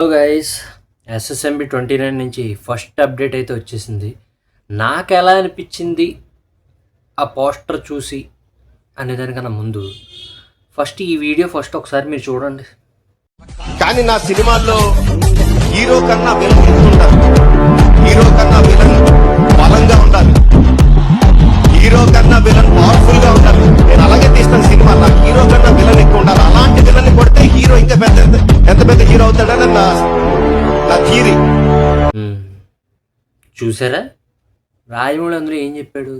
Hello guys, SSMB 29 నుంచి first update అయితే వచ్చేసింది. నాకు ఎలా అనిపించింది ఆ పోస్టర్ చూసి అనేదానికన్నా ముందు ఫస్ట్ ఈ వీడియో ఒకసారి మీరు చూడండి. కానీ నా సినిమాల్లో హీరో కన్నా విలన్ ఎక్కువ హీరో కన్నా విలన్ బలంగా ఉండాలి, హీరో కన్నా విలన్ పవర్ఫుల్ గా ఉండాలి. నేను అలాగే తీస్తాను సినిమా. నాకు హీరో కన్నా విలన్ ఎక్కువ ఉండాలి. అలాంటి విలన్ కొడితే హీరో ఇంకా ఎంత పెద్ద హీరో అవుతాడని నా థియరీ. చూసారా, రాయమూడి అందరూ ఏం చెప్పాడు?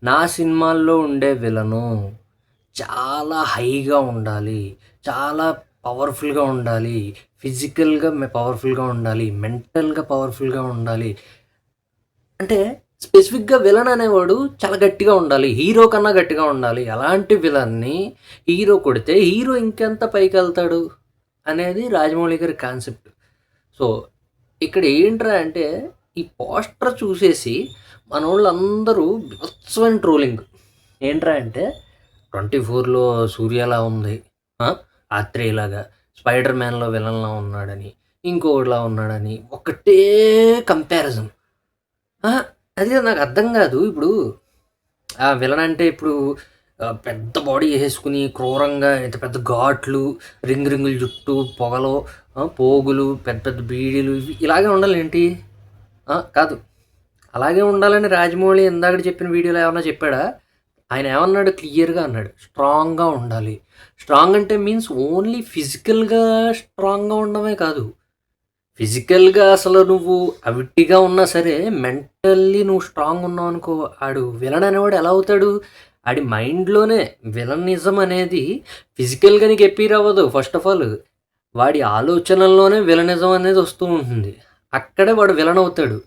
నా సినిమాల్లో ఉండే విలను చాలా హైగా ఉండాలి, చాలా పవర్ఫుల్గా ఉండాలి, ఫిజికల్గా పవర్ఫుల్గా ఉండాలి, మెంటల్గా పవర్ఫుల్గా ఉండాలి. అంటే స్పెసిఫిక్గా విలన్ అనేవాడు చాలా గట్టిగా ఉండాలి, హీరో కన్నా గట్టిగా ఉండాలి. అలాంటి విలన్ని హీరో కొడితే హీరో ఇంకెంత పైకి వెళ్తాడు అనేది రాజమౌళి గారి కాన్సెప్ట్. సో ఇక్కడ ఏంట్రా అంటే, ఈ పోస్టర్ చూసేసి మన వాళ్ళందరూ బిభత్సమైన ట్రోలింగ్. ఏంట్రా అంటే 24లో సూర్యలా ఉంది, ఆత్రేయలాగా, స్పైడర్ మ్యాన్లో విలన్లా ఉన్నాడని, ఇంకోటిలా ఉన్నాడని ఒకటే కంపారిజన్. అది నాకు అర్థం కాదు. ఇప్పుడు ఆ విలన్ అంటే ఇప్పుడు పెద్ద బాడీ వేసుకుని క్రూరంగా ఇంత పెద్ద ఘాట్లు, రింగుల జుట్టు, పొగలు, పోగులు, పెద్ద పెద్ద బీడీలు ఇలాగే ఉండాలి ఏంటి? కాదు, అలాగే ఉండాలని రాజమౌళి ఇందాక చెప్పిన వీడియోలో ఏమన్నా చెప్పాడా? ఆయన ఏమన్నాడు? క్లియర్గా అన్నాడు, స్ట్రాంగ్గా ఉండాలి. స్ట్రాంగ్ అంటే మీన్స్ ఓన్లీ ఫిజికల్గా స్ట్రాంగ్గా ఉండడమే కాదు, ఫిజికల్గా అసలు నువ్వు అవిటిగా ఉన్నా సరే మెంటల్లీ నువ్వు స్ట్రాంగ్ ఉన్నావు అనుకో, ఆడు విలన్ అనేవాడు ఎలా అవుతాడు? ఆడి మైండ్లోనే విలనిజం అనేది ఫిజికల్గా నీకు ఎప్పీర్ అవ్వదు. ఫస్ట్ ఆఫ్ ఆల్ వాడి ఆలోచనల్లోనే విలనిజం అనేది వస్తూ ఉంటుంది, అక్కడే వాడు విలన్ అవుతాడు.